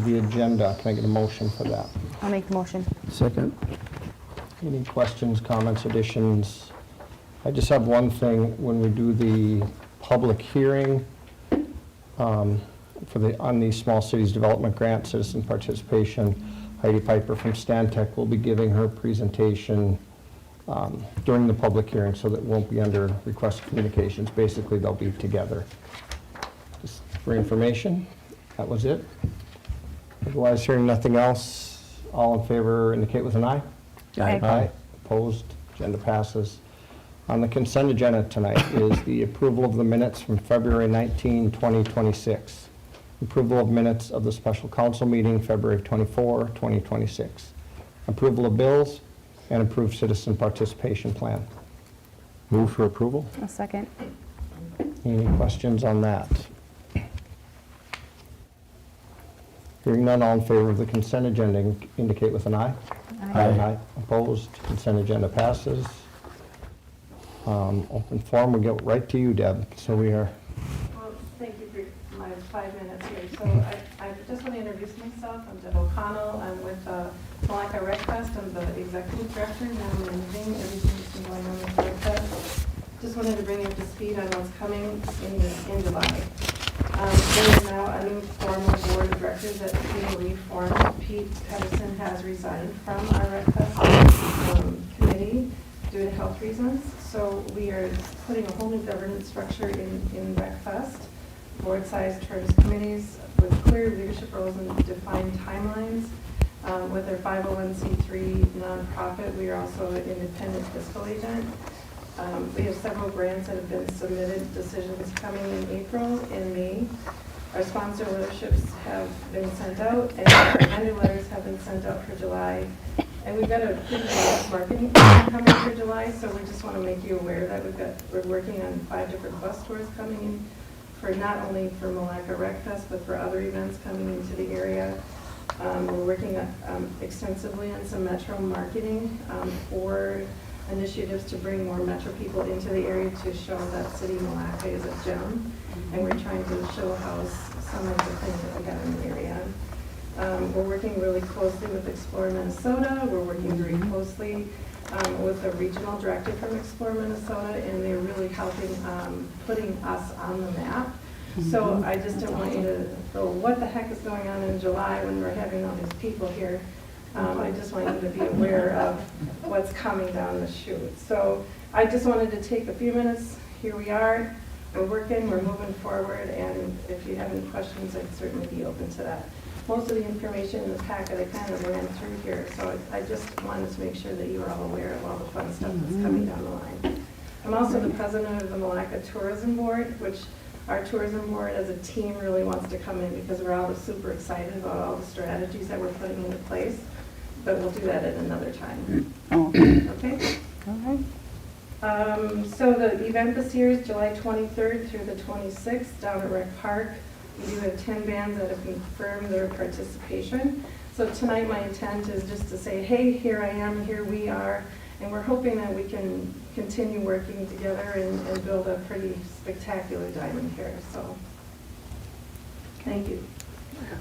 the agenda. Can I get a motion for that? I'll make the motion. Second. Any questions, comments, additions? I just have one thing. When we do the public hearing on the Small Cities Development Grant citizen participation, Heidi Peper from Stantec will be giving her presentation during the public hearing, so that won't be under request communications. Basically, they'll be together. Just for information, that was it. Otherwise, hearing nothing else, all in favor indicate with an eye. Aye. Aye. Opposed? Agenda passes. On the consent agenda tonight is the approval of the minutes from February 19, 2026. Approval of minutes of the special council meeting February 24, 2026. Approval of bills and approved citizen participation plan. Move for approval? A second. Any questions on that? Hearing none, all in favor of the consent agenda indicate with an eye. Aye. Opposed? Consent agenda passes. Open forum, we'll get right to you, Deb. So we are, Well, thank you for my 5 minutes here. So I just want to introduce myself. I'm Deb O'Connell. I'm with Milaca RecFest. I'm the executive director, and I'm managing everything that's been going on with RecFest. Just wanted to bring you up to speed on what's coming in July. There is now a new formal board of directors that we reformed. Pete Pedersen has resigned from our RecFest committee due to health reasons. So we are putting a whole new governance structure in RecFest, board-sized terms committees with clear leadership roles and defined timelines. With our 501c3 nonprofit, we are also an independent fiscal agent. We have several grants that have been submitted, decisions coming in April and May. Our sponsor leaderships have been sent out, and our vendor letters have been sent out for July. And we've got a pretty robust marketing plan coming for July, so we just want to make you aware that we're working on 5 different bus tours coming in for not only for Milaca RecFest, but for other events coming into the area. We're working extensively on some metro marketing for initiatives to bring more metro people into the area to show that City Milaca is a gem. And we're trying to show how some of the things that we got in the area. We're working really closely with Explore Minnesota. We're working very closely with the regional director from Explore Minnesota, and they're really helping putting us on the map. So I just don't want you to go, what the heck is going on in July when we're having all these people here? I just want you to be aware of what's coming down the chute. So I just wanted to take a few minutes. Here we are. We're working, we're moving forward, and if you have any questions, I'd certainly be open to that. Most of the information in the packet I kind of ran through here, so I just wanted to make sure that you are all aware of all the fun stuff that's coming down the line. I'm also the president of the Milaca Tourism Board, which our tourism board as a team really wants to come in because we're all super excited about all the strategies that we're putting into place, but we'll do that at another time. Oh, Okay? all right. So the event this year is July 23rd through the 26th down at Rec Park. We do have 10 bands that have confirmed their participation. So tonight my intent is just to say, hey, here I am, here we are, and we're hoping that we can continue working together and build a pretty spectacular diamond here. So, thank you.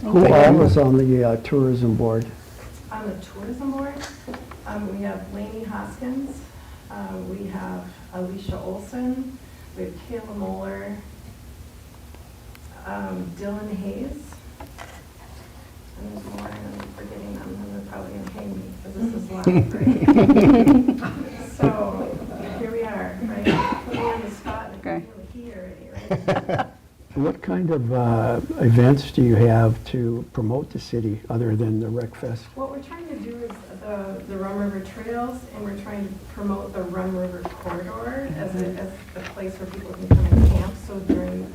Who was on the tourism board? On the tourism board, we have Lainey Hoskins, we have Alicia Olson, we have Kayla Moeller, Dylan Hayes, and there's more, and I'm forgetting them, and they're probably gonna hang me because this is live, right? So, here we are, right? Put me on the spot, and Okay. I'm the heat already, right? What kind of events do you have to promote the city other than the RecFest? What we're trying to do is the Rum River Trails, and we're trying to promote the Rum River Corridor as a place where people can come and camp. So during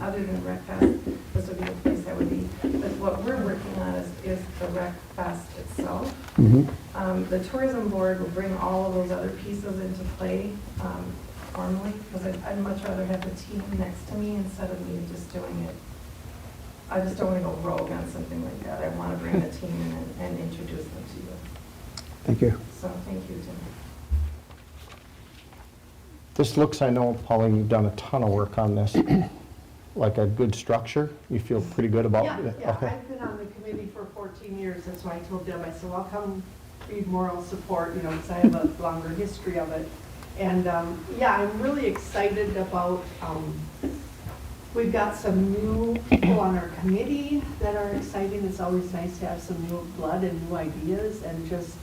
other than RecFest, this would be a place that would be. But what we're working on is the RecFest itself. Mm-hmm. The tourism board will bring all of those other pieces into play formally, because I'd much rather have the team next to me instead of me just doing it. I just don't want to go rogue on something like that. I want to bring the team in and introduce them to you. Thank you. So thank you, Tim. This looks, I know, Pauline, you've done a ton of work on this. like a good structure? You feel pretty good about it? Yeah, Okay. I've been on the committee for 14 years, that's why I told Deb, I said, well, I'll come read moral support, because I have a longer history of it. And, yeah, I'm really excited about, we've got some new people on our committee that are exciting. It's always nice to have some new blood and new ideas, and just,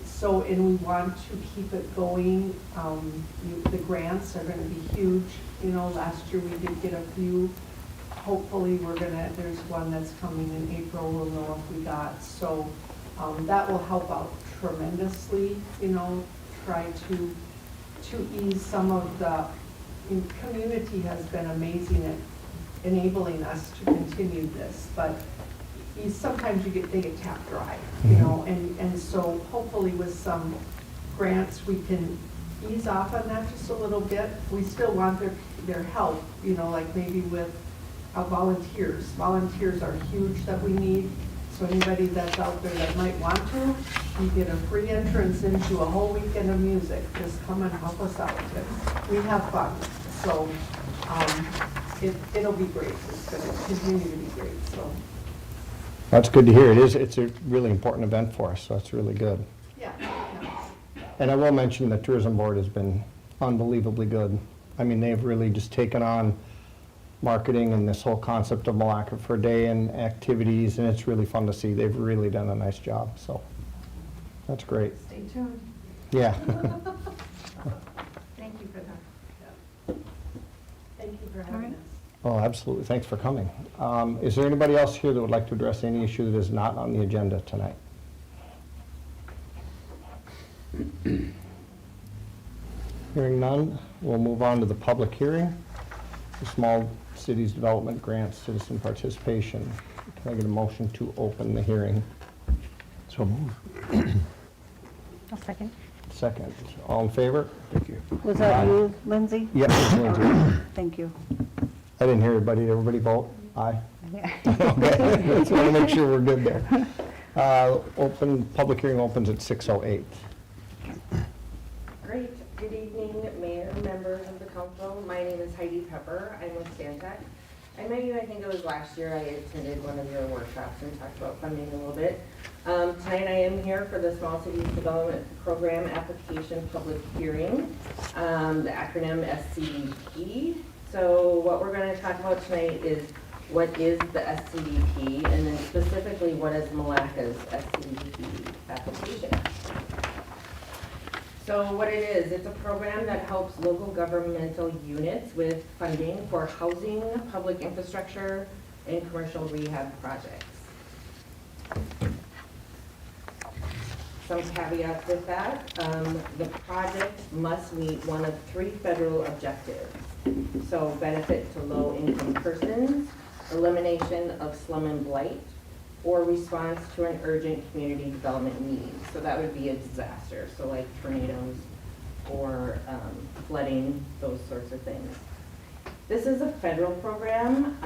so, and we want to keep it going. The grants are gonna be huge. Last year we did get a few. Hopefully there's one that's coming in April, we'll know if we got. So that will help out tremendously, try to ease some of the, community has been amazing at enabling us to continue this, but sometimes they get tapped dry, and so hopefully with some grants, we can ease off on that just a little bit. We still want their help, like maybe with volunteers. Volunteers are huge that we need, so anybody that's out there that might want to, you get a free entrance into a whole weekend of music. Just come and help us out. We have fun, so it'll be great. It's going to continue to be great, so. That's good to hear. It's a really important event for us, so that's really good. Yeah. And I will mention the tourism board has been unbelievably good. I mean, they've really just taken on marketing and this whole concept of Milaca for a day and activities, and it's really fun to see. They've really done a nice job, so that's great. Stay tuned. Yeah. Thank you for that. Thank you for having us. Oh, absolutely. Thanks for coming. Is there anybody else here that would like to address any issue that is not on the agenda tonight? Hearing none, we'll move on to the public hearing. The Small Cities Development Grant Citizen Participation. Can I get a motion to open the hearing? So move. I'll second. Second. All in favor? Thank you. Was that you, Lindsay? Yep. it's Lindsay. Thank you. I didn't hear everybody. Did everybody vote? Aye? Yeah. Okay. Just want to make sure we're good there. Public hearing opens at 6:08. Great. Good evening, Mayor, members of the council. My name is Heidi Peper. I'm with Stantec. I met you, I think it was last year, I attended one of your workshops and talked about funding a little bit. Tonight I am here for the Small Cities Development Program Application Public Hearing, the acronym SCDP. So what we're going to talk about tonight is what is the SCDP, and then specifically what is Milaca's SCDP application. So what it is, it's a program that helps local governmental units with funding for housing, public infrastructure, and commercial rehab projects. Some caveats with that. The project must meet one of 3 federal objectives. So benefit to low-income persons, elimination of slum and blight, or response to an urgent community development need. So that would be a disaster, so like tornadoes or flooding, those sorts of things. This is a federal program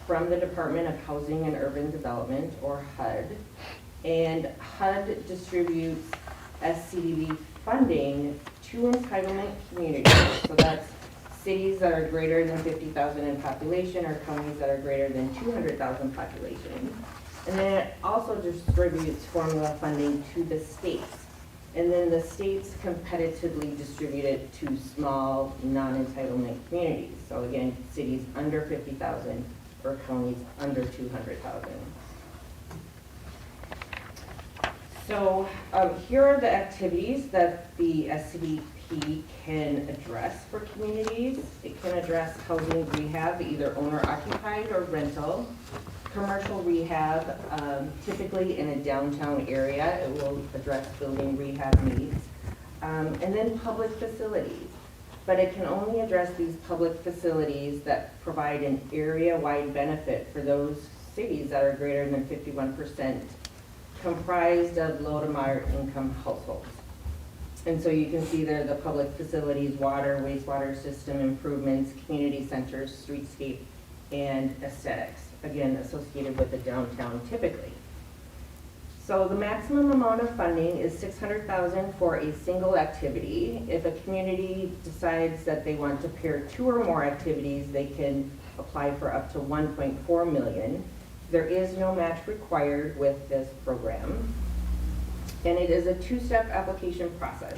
from the Department of Housing and Urban Development, or HUD. And HUD distributes SCDP funding to entitlement communities. So that's cities that are greater than 50,000 in population, or counties that are greater than 200,000 population. And then it also distributes formula funding to the states. And then the states competitively distribute it to small, non-entitlement communities. So again, cities under 50,000 or counties under 200,000. So here are the activities that the SCDP can address for communities. It can address housing rehab, either owner-occupied or rental. Commercial rehab, typically in a downtown area, it will address building rehab needs. And then public facilities. But it can only address these public facilities that provide an area-wide benefit for those cities that are greater than 51% comprised of low to moderate income households. And so you can see there the public facilities, water, wastewater system improvements, community centers, streetscape, and aesthetics, again, associated with the downtown typically. So the maximum amount of funding is $600,000 for a single activity. If a community decides that they want to pair 2 or more activities, they can apply for up to $1.4 million. There is no match required with this program. And it is a 2-step application process.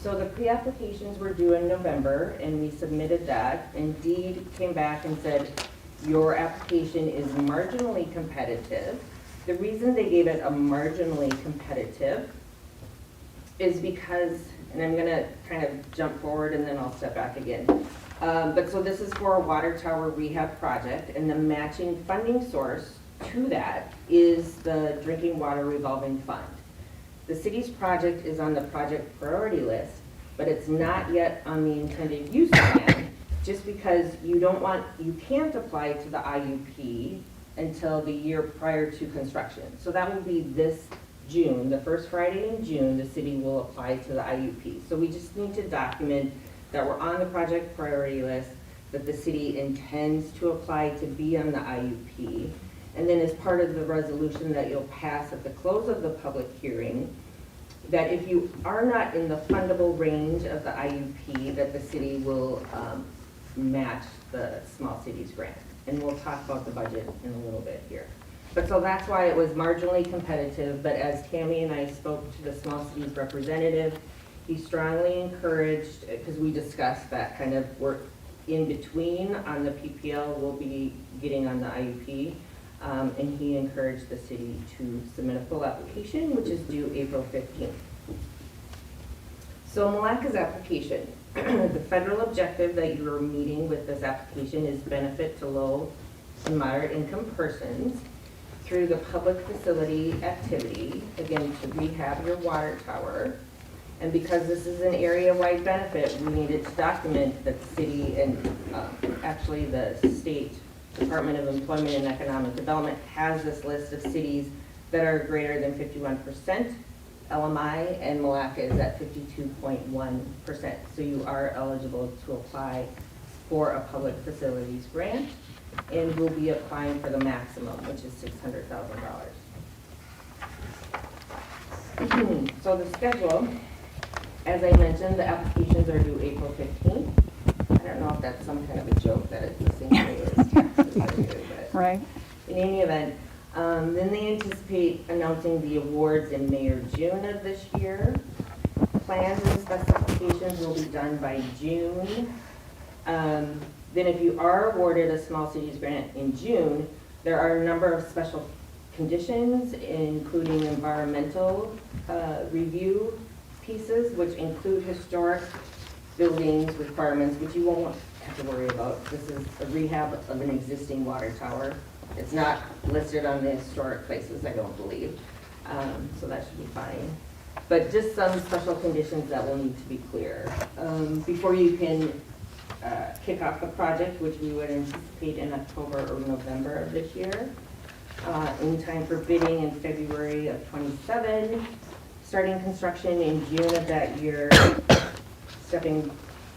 So the pre-applications were due in November, and we submitted that. Indeed came back and said, your application is marginally competitive. The reason they gave it a marginally competitive is because, and I'm gonna kind of jump forward and then I'll step back again. But so this is for a water tower rehab project, and the matching funding source to that is the drinking water revolving fund. The city's project is on the project priority list, but it's not yet on the intended use plan, just because you can't apply to the IUP until the year prior to construction. So that will be this June, the first Friday in June, the city will apply to the IUP. So we just need to document that we're on the project priority list, that the city intends to apply to be on the IUP. And then as part of the resolution that you'll pass at the close of the public hearing, that if you are not in the fundable range of the IUP, that the city will match the small cities grant. And we'll talk about the budget in a little bit here. But so that's why it was marginally competitive, but as Tammy and I spoke to the small cities representative, he strongly encouraged, because we discussed that kind of work in between on the PPL, we'll be getting on the IUP. And he encouraged the city to submit a full application, which is due April 15th. So Milaca's application, the federal objective that you are meeting with this application is benefit to low and moderate income persons through the public facility activity, again, to rehab your water tower. And because this is an area-wide benefit, we needed to document that the city and actually the state Department of Employment and Economic Development has this list of cities that are greater than 51% LMI, and Milaca is at 52.1%. So you are eligible to apply for a public facilities grant, and we'll be applying for the maximum, which is $600,000. So the schedule, as I mentioned, the applications are due April 15th. I don't know if that's some kind of a joke that it's the same day as taxes are due, but Right. in any event, then they anticipate announcing the awards in May or June of this year. Plans and specifications will be done by June. Then if you are awarded a small cities grant in June, there are a number of special conditions, including environmental review pieces, which include historic buildings requirements, which you won't have to worry about. This is a rehab of an existing water tower. It's not listed on the historic places, I don't believe. So that should be fine. But just some special conditions that will need to be clear. Before you can kick off the project, which we would anticipate in October or November of this year, in time for bidding in February of 27, starting construction in June of that year, stepping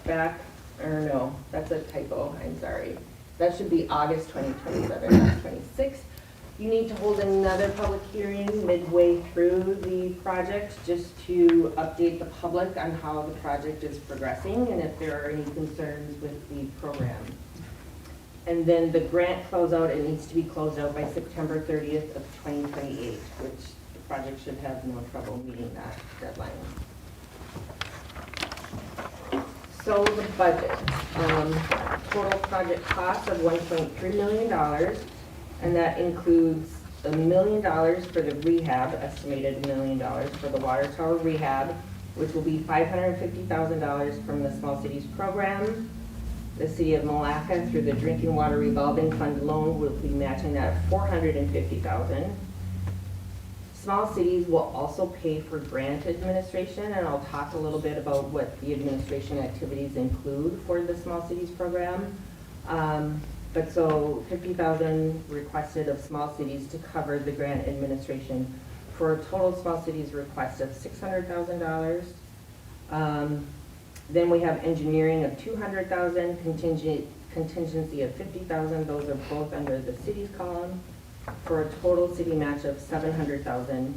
back, or no, that's a typo, I'm sorry. That should be August 2027, not 26. You need to hold another public hearing midway through the project just to update the public on how the project is progressing and if there are any concerns with the program. And then the grant closeout, it needs to be closed out by September 30th of 2028, which the project should have no trouble meeting that deadline. So the budget, total project cost of $1.3 million, and that includes $1 million for the rehab, estimated $1 million for the water tower rehab, which will be $550,000 from the Small Cities Program. The City of Milaca, through the Drinking Water Revolving Fund loan, will be matching that at $450,000. Small cities will also pay for grant administration, and I'll talk a little bit about what the administration activities include for the Small Cities Program. But so $50,000 requested of small cities to cover the grant administration for a total small cities request of $600,000. Then we have engineering of $200,000, contingency of $50,000. Those are both under the cities column. for a total city match of $700,000.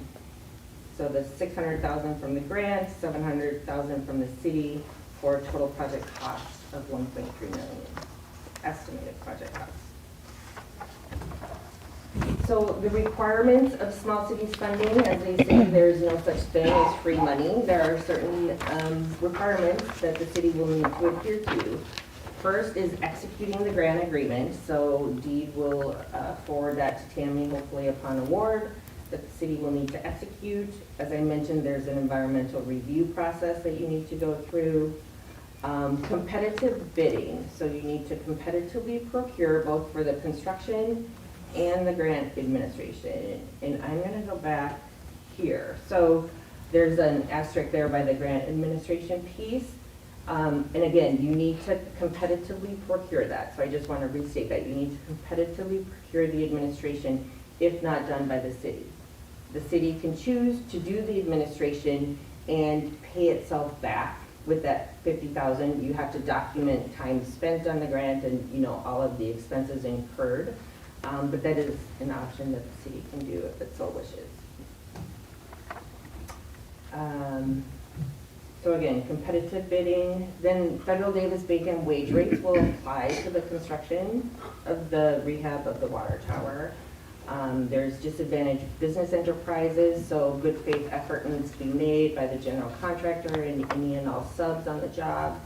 So the $600,000 from the grant, $700,000 from the city, for a total project cost of $1.3 million, estimated project cost. So the requirements of small cities funding, as they say, there's no such thing as free money. There are certain requirements that the city will need to adhere to. First is executing the grant agreement. So Deed will forward that to Tammy, hopefully upon award, that the city will need to execute. As I mentioned, there's an environmental review process that you need to go through. Competitive bidding. So you need to competitively procure both for the construction and the grant administration. And I'm going to go back here. So there's an asterisk there by the grant administration piece. And again, you need to competitively procure that. So I just want to restate that. You need to competitively procure the administration if not done by the city. The city can choose to do the administration and pay itself back with that $50,000. You have to document time spent on the grant and, you know, all of the expenses incurred. But that is an option that the city can do if it so wishes. So again, competitive bidding, then federal Davis-Bacon wage rates will apply to the construction of the rehab of the water tower. There's disadvantaged business enterprises, so good faith effort needs to be made by the general contractor and any and all subs on the job.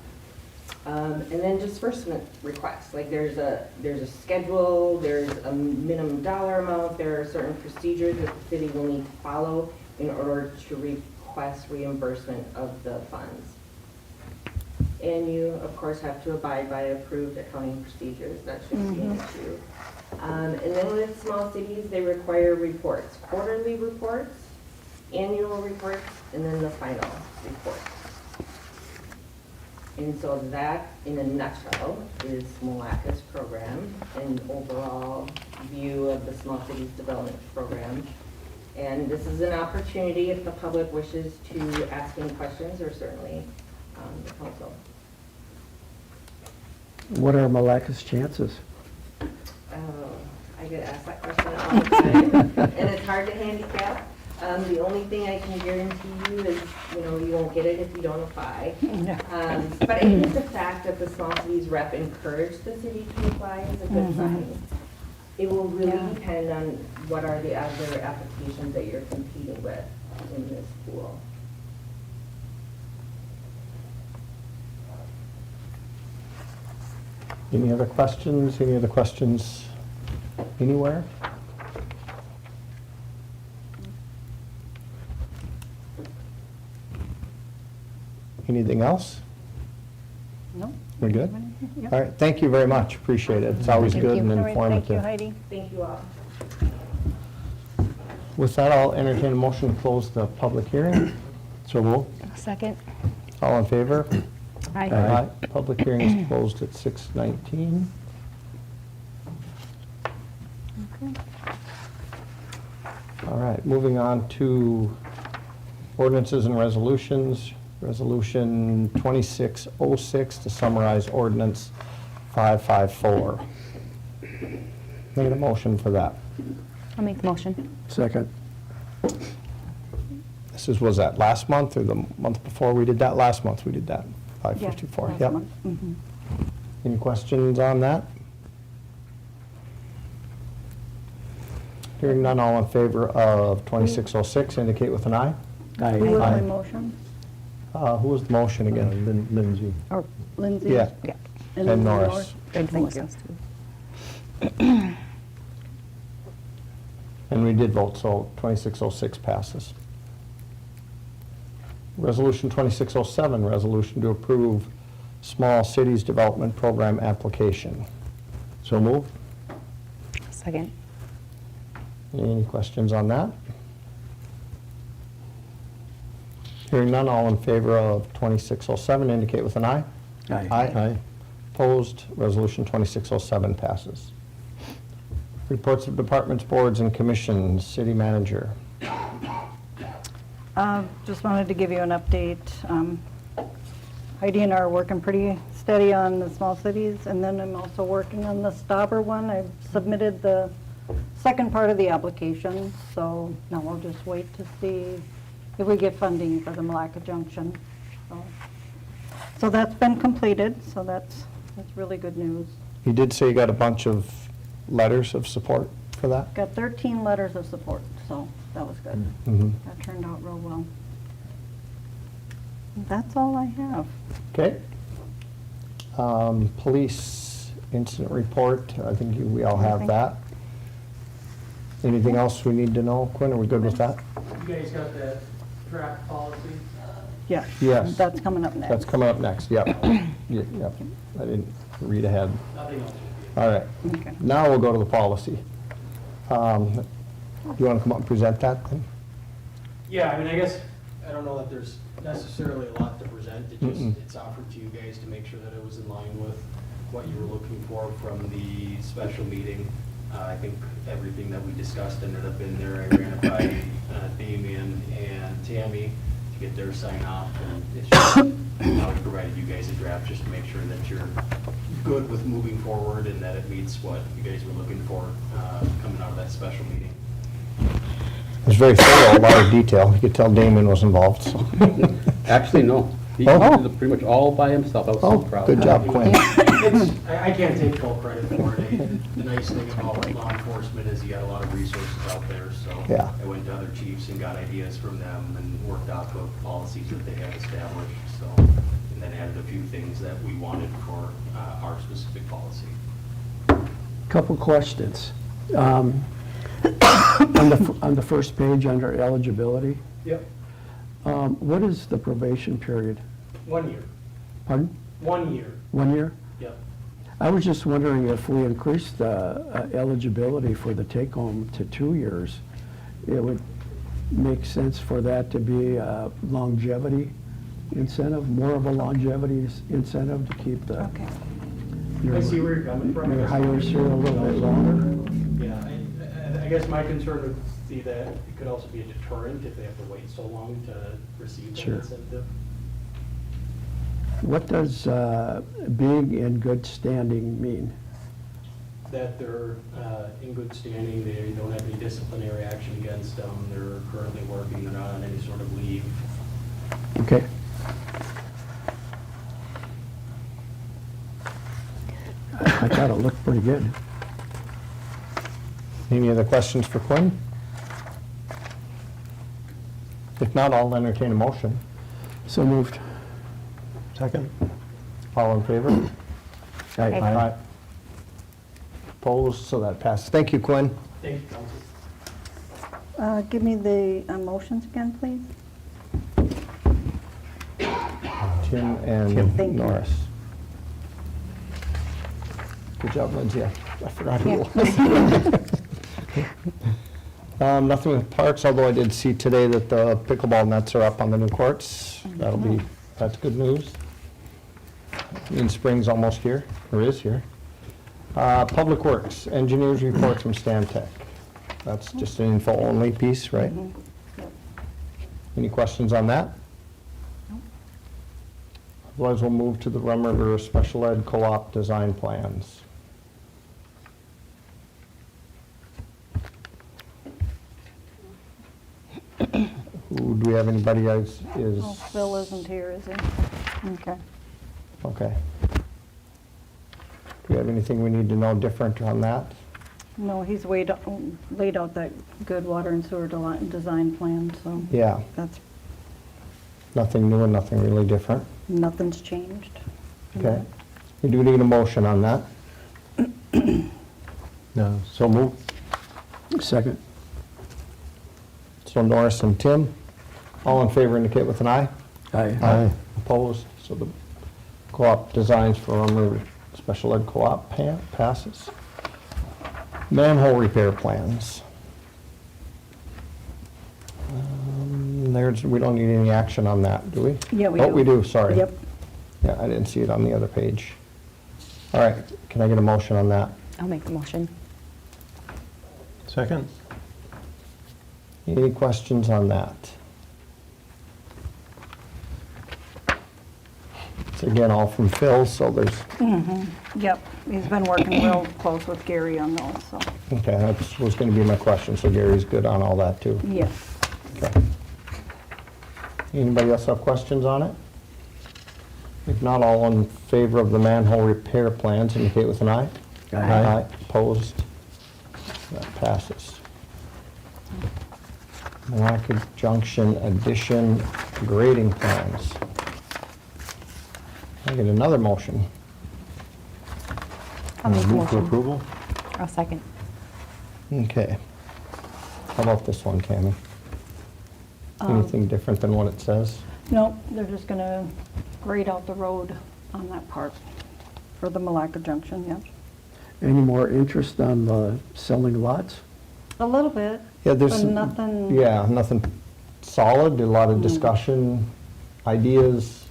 And then disbursement requests, like there's a schedule, there's a minimum dollar amount, there are certain procedures that the city will need to follow in order to request reimbursement of the funds. And you, of course, have to abide by approved accounting procedures. That shouldn't be an issue. And then with small cities, they require reports, quarterly reports, annual reports, and then the final report. And so that, in a nutshell, is Milaca's program, an overall view of the Small Cities Development Program. And this is an opportunity, if the public wishes to ask any questions, or certainly the council. What are Milaca's chances? I get asked that question all the time, and it's hard to handicap. The only thing I can guarantee you is, you know, you won't get it if you don't apply. But I think the fact that the small cities rep encouraged the city to apply is a good sign. It will really depend on what are the other applications that you're competing with in this pool. Any other questions? Any other questions anywhere? Anything else? No? We're good? Yep. All right, thank you very much, appreciate it. It's always Thank good you. and All right, informative. Thank you, Heidi. Thank you all. With that, I'll entertain a motion to close the public hearing. So move. Second. All in favor? Aye. Public hearing is closed at 6:19. Okay. All right, moving on to ordinances and resolutions. Resolution 2606 to summarize ordinance 554. Need a motion for that. I'll make the motion. Second. Was that last month or the month before we did that? Last month we did that, 554. Last Yep. month. Mhm. Any questions on that? Hearing none, all in favor of 2606, indicate with an eye. Who was Aye. my motion? Who was the motion again? Lindsay. Or Lindsay? Yeah. And Norris. Thank you. And we did vote, so 2606 passes. Resolution 2607, resolution to approve Small Cities Development Program application. So move. Second. Any questions on that? Hearing none, all in favor of 2607 indicate with an eye. Aye. Aye. Opposed, resolution 2607 passes. Reports of departments, boards, and commissions, city manager. Just wanted to give you an update. Heidi and I are working pretty steady on the small cities, and then I'm also working on the Stauber one. I've submitted the second part of the application, so now we'll just wait to see if we get funding for the Milaca Junction. So that's been completed, so that's really good news. You did say you got a bunch of letters of support for that? Got 13 letters of support, so that was good. Mhm. That turned out real well. That's all I have. Okay. Police incident report, I think we all have that. Anything else we need to know, Quinn? Are we good with that? You guys got that draft policy? Yeah. Yes. That's coming up next. That's coming up next, yep. Yep, I didn't read ahead. Nothing else. All right, Okay. now we'll go to the policy. Do you want to come up and present that then? Yeah, I mean, I guess, I don't know that there's necessarily a lot to present. Mm-mm. It's offered to you guys to make sure that it was in line with what you were looking for from the special meeting. I think everything that we discussed ended up in there. I ran it by Damien and Tammy to get their sign off, and it's just, I provided you guys a draft just to make sure that you're good with moving forward and that it meets what you guys were looking for coming out of that special meeting. It was very thorough, a lot of detail. You could tell Damon was involved, so. Actually, no. He Oh. did it pretty much all by himself. I was Oh, so proud. good job, Quinn. I can't take full credit for it. The nice thing about law enforcement is you got a lot of resources out there, so Yeah. I went to other chiefs and got ideas from them and worked off of policies that they had established, so, and then added a few things that we wanted for our specific policy. Couple questions. On the first page under eligibility, Yep. what is the probation period? 1 year. Pardon? 1 year. 1 year? Yep. I was just wondering if we increased the eligibility for the take-home to 2 years, it would make sense for that to be a longevity incentive, more of a longevity incentive to keep the, Okay. I see where you're coming from. your hires here a little bit longer. Yeah, I guess my concern would be that it could also be a deterrent if they have to wait so long to receive that Sure. incentive. What does being in good standing mean? That they're in good standing, they don't have any disciplinary action against them, they're currently working, they're not on any sort of leave. Okay. I thought it looked pretty good. Any other questions for Quinn? If not, I'll entertain a motion. So moved. Second. All in favor? Aye. Opposed, so that passes. Thank you, Quinn. Thank you, council. Give me the motions again, please. Tim and Thank you. Norris. Good job, Lindsay. I forgot who it was. Nothing with parks, although I did see today that the pickleball nets are up on the new courts. That's good news. Means spring's almost here, or is here. Public Works, engineers report from Stantec. That's just an info-only piece, right? Yep. Any questions on that? Otherwise, we'll move to the Rum River Special Ed Co-op design plans. Do we have anybody else is? Oh, Phil isn't here, is he? Okay. Okay. Do we have anything we need to know different on that? No, he's laid out that good water and sewer design plan, so Yeah, that's, nothing new and nothing really different. nothing's changed. Okay. We do need a motion on that. No. So move. Second. So Norris and Tim, all in favor indicate with an eye. Aye. Opposed, so the co-op designs for Rum River Special Ed Co-op passes. Manhole repair plans. We don't need any action on that, do we? Yeah, we do. Oh, we do, sorry. Yep. Yeah, I didn't see it on the other page. All right, can I get a motion on that? I'll make the motion. Second. Any questions on that? It's again all from Phil, so there's, Yep, he's been working real close with Gary on those, so. Okay, that was going to be my question, so Gary's good on all that, too. Yes. Okay. Anybody else have questions on it? If not, all in favor of the manhole repair plans indicate with an eye. Aye. Opposed? That passes. Milaca Junction addition grading plans. I get another motion. I'll make a Move for motion. approval? I'll second. Okay. How about this one, Tammy? Anything different than what it says? No, they're just going to grade out the road on that part for the Milaca Junction, yeah. Any more interest on the selling lots? A little bit, Yeah, but there's, nothing. yeah, nothing solid, a lot of discussion, ideas,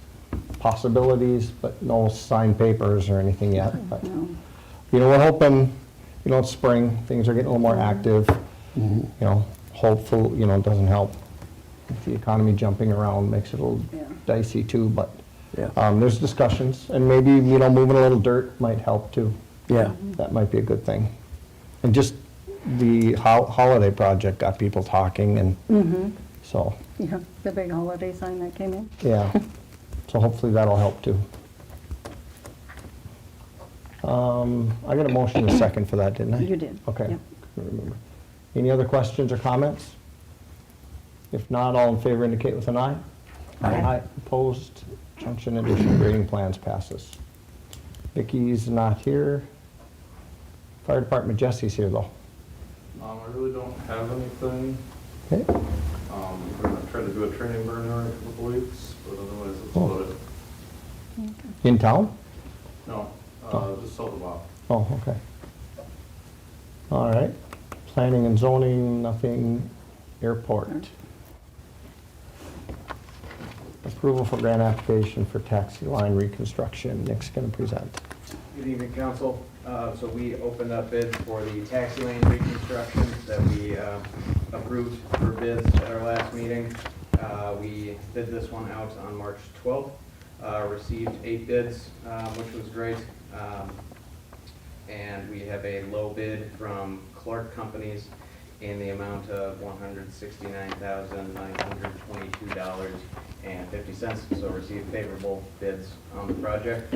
possibilities, but no signed papers or anything yet. But, No. you know, we're hoping, you know, it's spring, things are getting a little more active. You know, hopeful, you know, it doesn't help. With the economy jumping around makes it a little Yeah. dicey too, but Yeah. there's discussions, and maybe, you know, moving a little dirt might help too. Yeah. That might be a good thing. And just the holiday project got people talking, and so, Yeah, the big holiday sign that came in. yeah. So hopefully that'll help too. I got a motion and a second for that, didn't I? You did. Okay. Yep. Couldn't remember. Any other questions or comments? If not, all in favor indicate with an eye. Aye. Opposed, junction addition grading plans passes. Vicky's not here. Fire Department Jesse's here though. I really don't have anything. Okay. We're gonna try to do a training burn in a couple weeks, but otherwise it's Oh. about it. In town? No, just south of Bob. Oh, okay. All right. Planning and zoning, nothing. Airport. Approval for grant application for taxi line reconstruction. Nick's going to present. Good evening, council. So we opened up bids for the taxi lane reconstruction that we approved for bids at our last meeting. We did this one out on March 12th, received 8 bids, which was great. And we have a low bid from Clark Companies in the amount of $169,922.50. So received favorable bids on the project.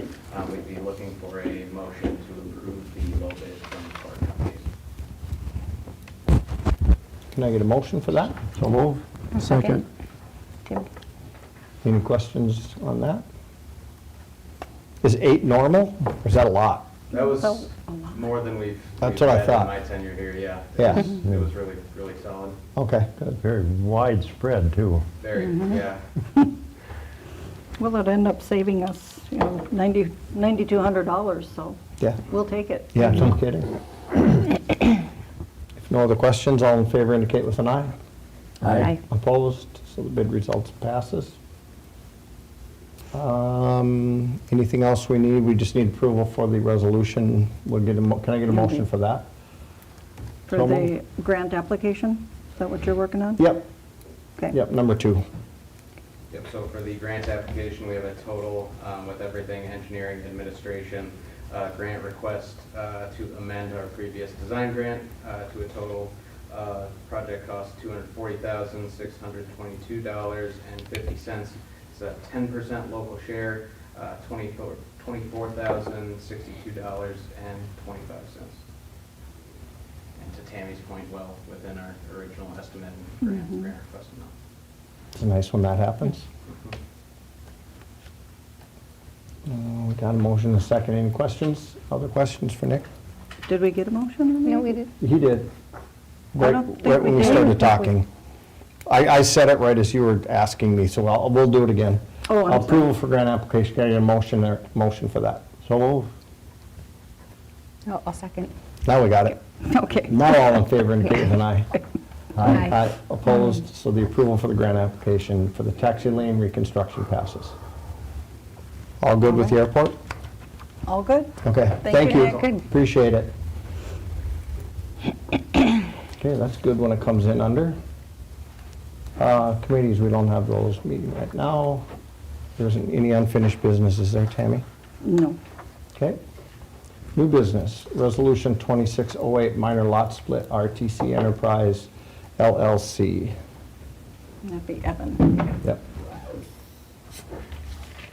We'd be looking for a motion to approve the low bid from Clark Companies. Can I get a motion for that? So move. I'll Second. Tim? Any questions on that? Is 8 normal, or is that a lot? That was So- more than we've That's what I had thought. in my tenure here, yeah. Yeah. It was really, really solid. Okay, good. Very widespread, too. Very, yeah. Well, it'd end up saving us, you know, $9,200, so Yeah, we'll take it. yeah, no kidding. If no other questions, all in favor indicate with an eye. Aye. Opposed, so the bid results passes. Anything else we need? We just need approval for the resolution. We'll get can I get a motion for that? For So the moved. grant application, is that what you're working on? Yep, Okay. yep, number 2. Yep, so for the grant application, we have a total, with everything, engineering, administration, grant request to amend our previous design grant to a total project cost $240,622.50. It's a 10% local share, $24,062.25. And to Tammy's point, well within our original estimate and grant request amount. It's nice when that happens. We got a motion and a second. Any questions? Other questions for Nick? Did we get a motion on that? No, we did. He did. I Right don't think right when we we did. started talking. I said it right as you were asking me, so we'll do it again. Oh, I'm sorry. Approval for grant application. Can I get a motion for that? So move. I'll second. Now we got it. Okay. Now all in favor indicate with an eye. Aye. Opposed, so the approval for the grant application for the taxi lane reconstruction passes. All good with the airport? All good? Okay, Thank thank you, you. Nick. Good. Appreciate it. Okay, that's good when it comes in under. Committees, we don't have those meeting right now. There isn't any unfinished business, is there, Tammy? No. Okay. New business, Resolution 2608, minor lot split, RTC Enterprise LLC. That'd be Evan. Yep.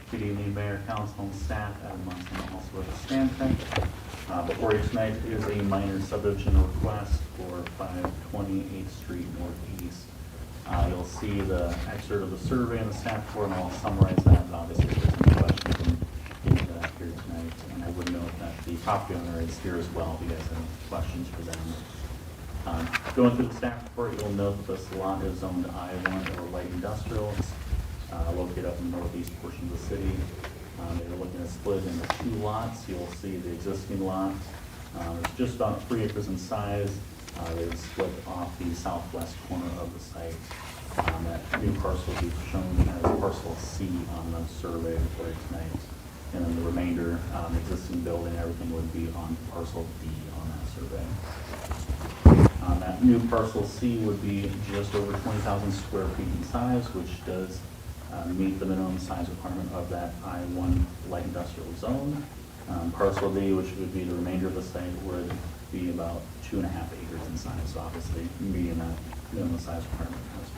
Good evening, Mayor, Council, and staff. Adam Munson, also with Stanton. Before you tonight is a minor subdivision request for 520 8th Street Northeast. You'll see the excerpt of the survey in the staff report, and I'll summarize that. But obviously, if there's any questions, we can get into that here tonight. And I would note that the property owner is here as well, if you guys have any questions for them. Going through the staff report, you'll note that this lot is zoned I-1 or light industrial. It's located up in the northeast portion of the city. They're looking to split into 2 lots. You'll see the existing lot. It's just about 3 acres in size. They would split off the southwest corner of the site. That new parcel will be shown as parcel C on the survey for tonight. And then the remainder, existing building, everything would be on parcel D on that survey. That new parcel C would be just over 20,000 square feet in size, which does meet the minimum size requirement of that I-1 light industrial zone. Parcel D, which would be the remainder of the site, would be about 2.5 acres in size, so obviously meeting that minimum size requirement as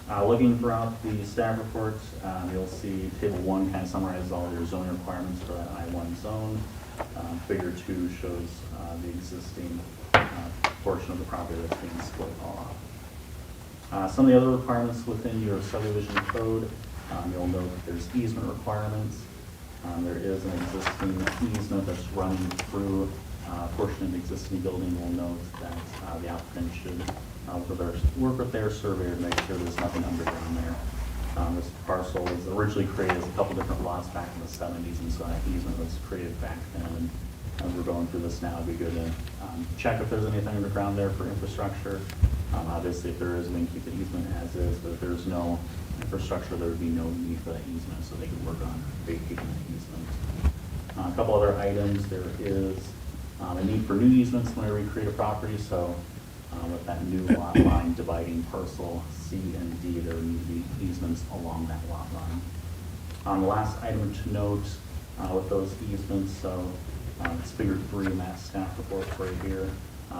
well. Looking throughout the staff report, you'll see Table 1 kind of summarizes all your zoning requirements for that I-1 zone. Figure 2 shows the existing portion of the property that's being split off. Some of the other requirements within your subdivision code, you'll note that there's easement requirements. There is an existing easement that's running through a portion of the existing building. We'll note that the applicant should work with their surveyor to make sure there's nothing underground there. This parcel was originally created as a couple different lots back in the 70s, and so that easement was created back then. And as we're going through this now, it'd be good to check if there's anything underground there for infrastructure. Obviously, if there is, we can keep the easement as is, but if there's no infrastructure, there would be no need for that easement, so they could work on vacating the easement. A couple other items, there is a need for new easements whenever you create a property, so with that new lot line dividing parcel C and D, there would need to be easements along that lot line. The last item to note with those easements, so it's figure 3 in that staff report right here.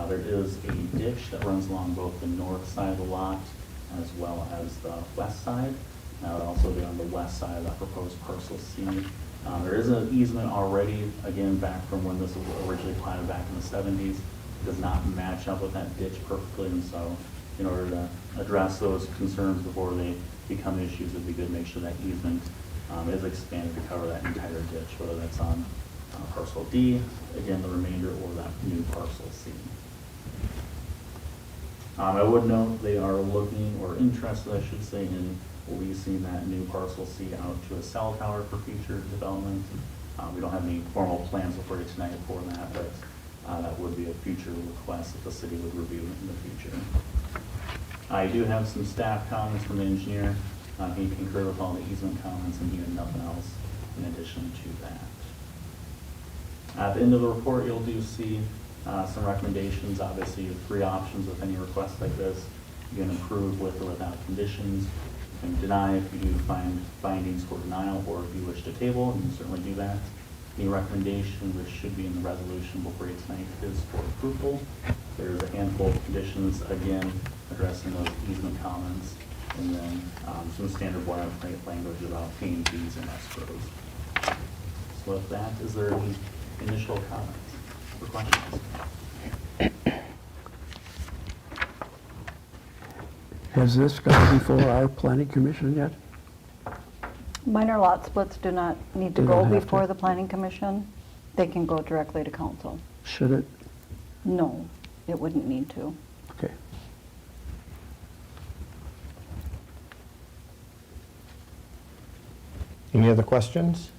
There is a ditch that runs along both the north side of the lot as well as the west side. That would also be on the west side of that proposed parcel C. There is an easement already, again, back from when this was originally planted back in the 70s. It does not match up with that ditch perfectly, and so in order to address those concerns before they become issues, it'd be good to make sure that easement is expanded to cover that entire ditch, whether that's on parcel D, again, the remainder, or that new parcel C. I would note they are looking, or interested, I should say, in leasing that new parcel C out to a cell tower for future development. We don't have any formal plans before you tonight for that, but that would be a future request that the city would review in the future. I do have some staff comments from the engineer. He concurred with all the easement comments, and he had nothing else in addition to that. At the end of the report, you'll do see some recommendations. Obviously, you have 3 options with any request like this. You can approve with or without conditions. You can deny if you do find findings for denial, or if you wish to table, you can certainly do that. Any recommendation, which should be in the resolution before you tonight, is for approval. There's a handful of conditions, again, addressing those easement comments, and then some standard boilerplate language about paying fees and escrows. So with that, is there any initial comments or questions? Has this gone before our planning commission yet? Minor lot splits do not need to They go don't have before to? the planning commission. They can go directly to council. Should it? No, it wouldn't need to. Okay. Any other questions?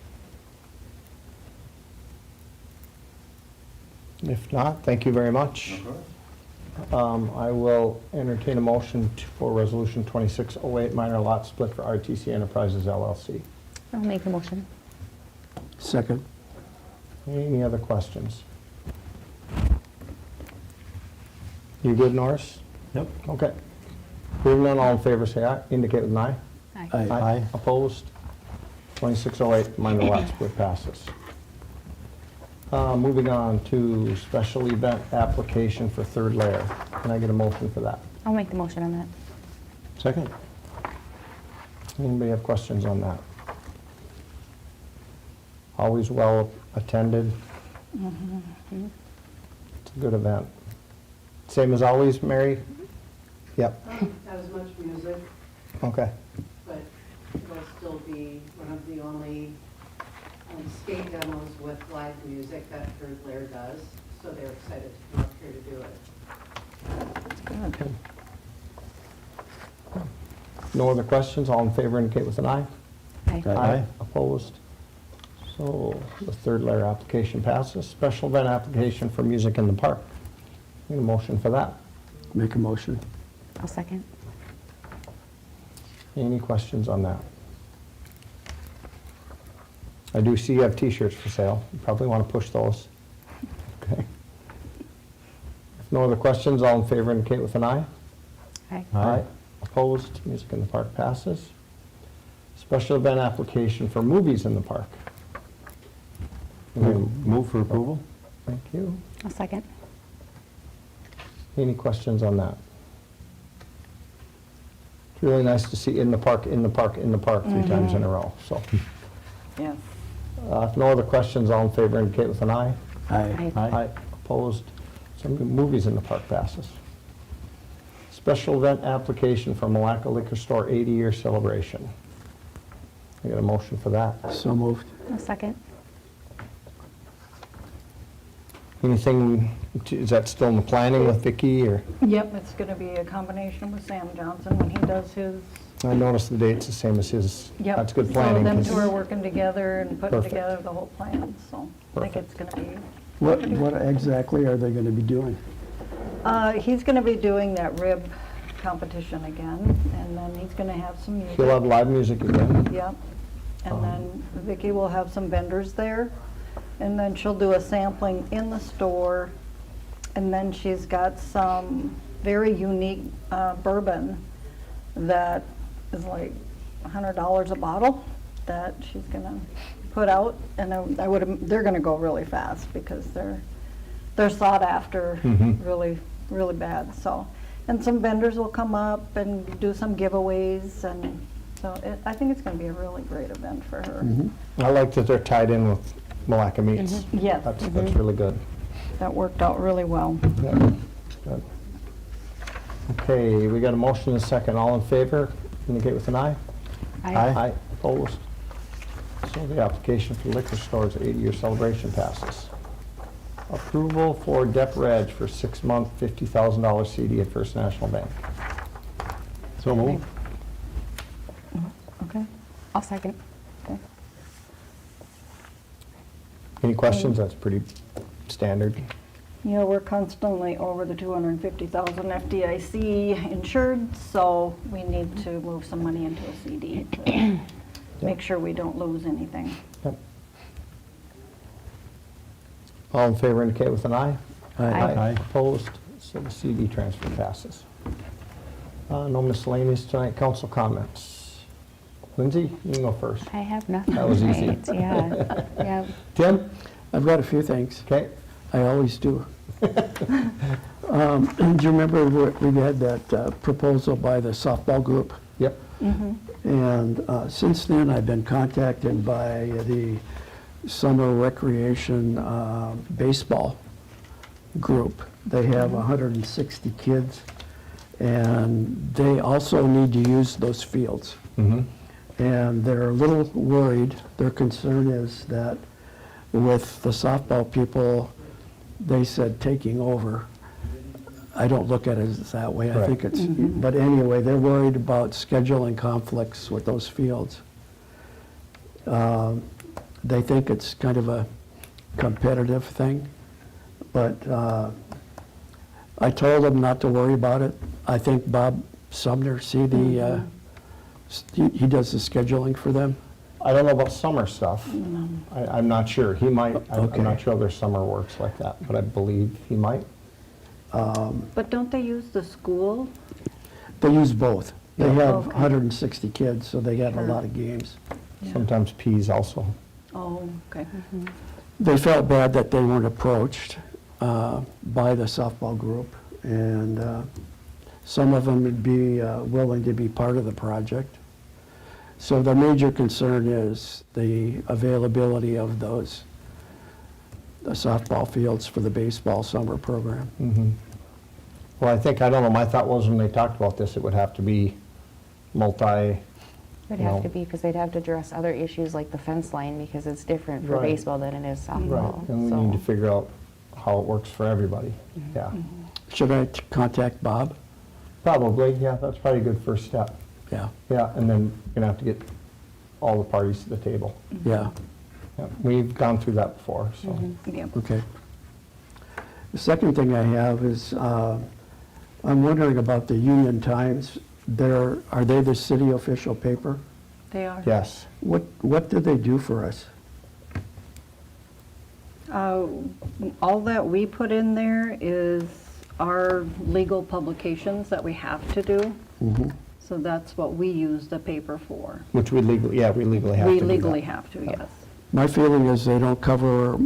If not, thank you very much. I will entertain a motion for Resolution 2608, minor lot split for RTC Enterprises LLC. I'll make the motion. Second. Any other questions? You good, Norris? Yep. Okay. Hearing none, all in favor, say aye. Indicate with an eye. Aye. Aye. Opposed? 2608, minor lot split passes. Moving on to special event application for third layer. Can I get a motion for that? I'll make the motion on that. Second. Anybody have questions on that? Always well attended. It's a good event. Same as always, Mary? Yep, Not as much music, okay. but it'll still be one of the only skate demos with live music that Third Layer does, so they're excited to come up here to do it. Okay. No other questions? All in favor indicate with an eye. Aye. Opposed? So the third layer application passes. Special event application for music in the park. Need a motion for that? Make a motion. I'll second. Any questions on that? I do see you have t-shirts for sale. You probably want to push those. Okay. If no other questions, all in favor indicate with an eye. Aye. Opposed? Music in the park passes. Special event application for movies in the park. Move for approval? Thank you. I'll second. Any questions on that? It's really nice to see in the park, in the park, in the park 3 times in a row, so. Yes. If no other questions, all in favor indicate with an eye. Aye. Aye. Opposed? Some movies in the park passes. Special event application for Milaca Liquor Store 80-year celebration. I got a motion for that. So moved. I'll second. Anything, is that still in the planning with Vicki, or? Yep, it's going to be a combination with Sam Johnson when he does his. I noticed the date's the same as his. Yep. That's good planning. So them 'cause- two are working together and putting Perfect. together the whole plan, so I think Perfect. it's going to be. What exactly are they going to be doing? He's going to be doing that rib competition again, and then he's going to have some music. He'll have live music again. Yep. And then Vicki will have some vendors there, and then she'll do a sampling in the store, and then she's got some very unique bourbon that is like $100 a bottle that she's gonna put out, and they're gonna go really fast because they're sought after really, really bad, so. And some vendors will come up and do some giveaways, and so I think it's gonna be a really great event for her. I like that they're tied in with Milaca Meats. Yes, That's really good. that worked out really well. Yeah, good. Okay, we got a motion and a second. All in favor, indicate with an eye. Aye. Opposed? So the application for liquor store's 80-year celebration passes. Approval for Dep Reg for 6-month, $50,000 CD at First National Bank. So moved. Okay. I'll second. Okay. Any questions? That's pretty standard. Yeah, we're constantly over the 250,000 FDIC insured, so we need to move some money into a CD to make sure we don't lose anything. Yep. All in favor indicate with an eye. Aye. Opposed? So the CD transfer passes. No miscellaneous tonight. Council comments. Lindsay, you can go first. I have nothing. That was easy. Right, yeah. Yeah. Tim? I've got a few things. Okay. I always do. Do you remember we had that proposal by the softball group? Yep. And since then, I've been contacted by the summer recreation baseball group. They have 160 kids, and they also need to use those fields. And they're a little worried. Their concern is that with the softball people, they said taking over. I don't look at it as that way. I think it's, but anyway, they're worried about scheduling conflicts with those fields. They think it's kind of a competitive thing, but I told them not to worry about it. I think Bob Sumner, he does the scheduling for them. I don't know about summer stuff. I'm not sure. He might. I'm Okay. not sure how their summer works like that, but I believe he might. But don't they use the school? They use both. They have Okay. 160 kids, so they got a Sure. lot of games. Yeah. Sometimes peas also. Oh, okay. they felt bad that they weren't approached by the softball group, and some of them would be willing to be part of the project. So the major concern is the availability of the softball fields for the baseball summer program. Mhm. Well, I think, I don't know, my thought was when they talked about this, it would have to be multi, It'd No. have to be, because they'd have to address other issues like the fence line, because it's different for Right. baseball than it is softball. and we need to figure out how it works for everybody. Yeah, Should I contact Bob? probably, yeah, that's probably a good first step. Yeah, Yeah, and then you're gonna have to get all the parties to the table. yeah, Yeah, we've gone through that before, so. Yep. okay. The second thing I have is, I'm wondering about the Union Times. Are they the city official paper? They are. Yes, What do they do for us? All that we put in there is our legal publications that we have to do. Mhm. So that's what we use the paper for. which we legally have to do that. We legally have to, yes. My feeling is they don't cover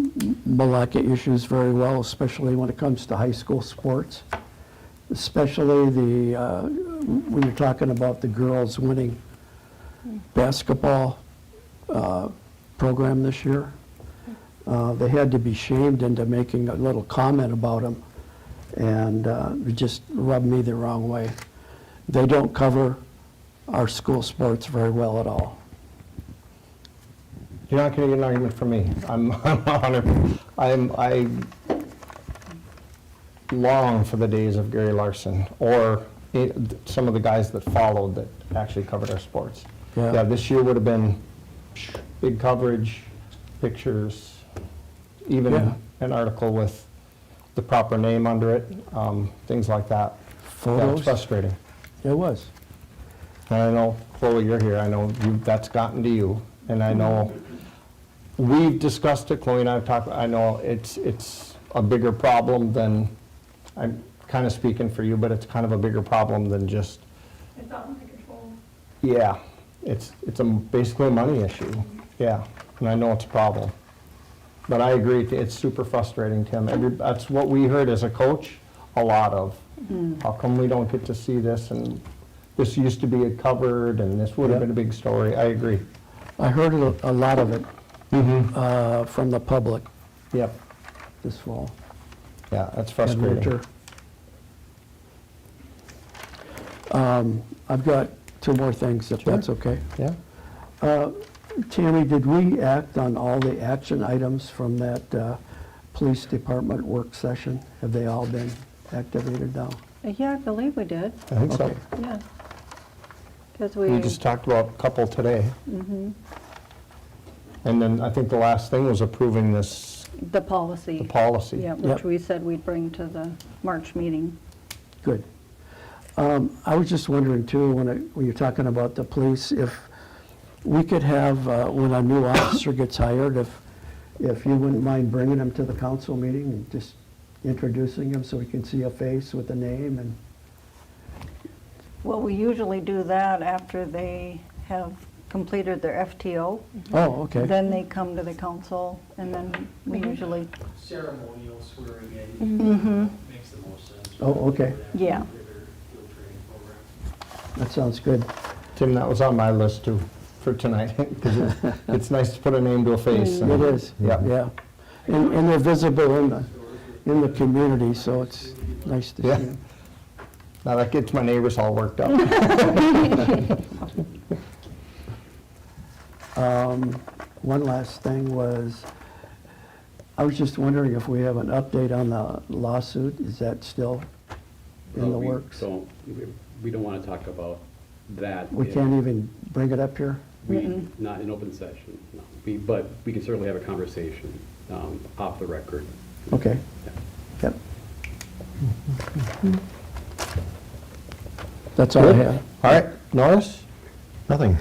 Milaca issues very well, especially when it comes to high school sports. Especially when you're talking about the girls winning basketball program this year. They had to be shamed into making a little comment about them, and it just rubbed me the wrong way. They don't cover our school sports very well at all. You're not gonna get an argument from me. I long for the days of Gary Larson, or some of the guys that followed that actually covered our sports. Yeah. Yeah, this year would have been big coverage, pictures, even Yeah. an article with the proper name under it, things like that. Yeah, Photos? it's frustrating. It was. And I know, Chloe, you're here, I know that's gotten to you, and I know we've discussed it, Chloe and I have talked, I know it's a bigger problem than, I'm kind of speaking for you, but it's kind of a bigger problem than just, It's out of my control. yeah, it's basically a money issue, yeah, and I know it's a problem. But I agree, it's super frustrating, Tim. That's what we heard as a coach, a lot of. How come we don't get to see this, and this used to be covered, and this would have Yeah. been a big story, I agree. I heard a lot of it from the public Yep, this fall. yeah, that's and frustrating. winter. I've got two more things, if Sure. that's okay. Yeah, Tammy, did we act on all the action items from that police department work session? Have they all been activated now? Yeah, I believe we did, I think so. Okay. yeah. Because We just talked about a couple today. And then I think the last thing was approving this, the policy. the policy. Yeah, Yep. which we said we'd bring to the March meeting. Good. I was just wondering too, when you're talking about the police, if we could have, when a new officer gets hired, if you wouldn't mind bringing them to the council meeting and just introducing them so we can see a face with a name and, Well, we usually do that after they have completed their FTO. oh, okay. Then they come to the council, and then we usually, Ceremonial swearing in makes the most sense. Oh, okay. Yeah. Field training program. That sounds good. Tim, that was on my list too, for tonight, because it's nice to put a name to a face. and- It is, Yeah. yeah. And they're visible in the community, so it's nice to see Yeah. them. Now that gets my neighbors all worked up. One last thing was, I was just wondering if we have an update on the lawsuit. Is that still in the works? We don't want to talk about that. We can't even bring it up here? Not in open session, no. But we can certainly have a conversation off the record. Okay. Yep. That's all I Good. have. All right, Norris? Nothing.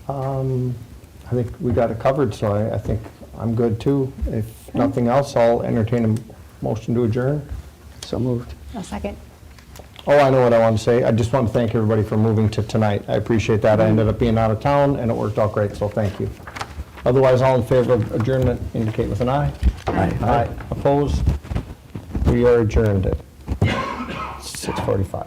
I think we got it covered, so I think I'm good too. If nothing else, I'll entertain a motion to adjourn. So moved. A second. Oh, I know what I want to say. I just want to thank everybody for moving to tonight. I appreciate that. I ended up being out of town, and it worked out great, so thank you. Otherwise, all in favor of adjournment indicate with an eye. Aye. Opposed? We are adjourned at 6:45.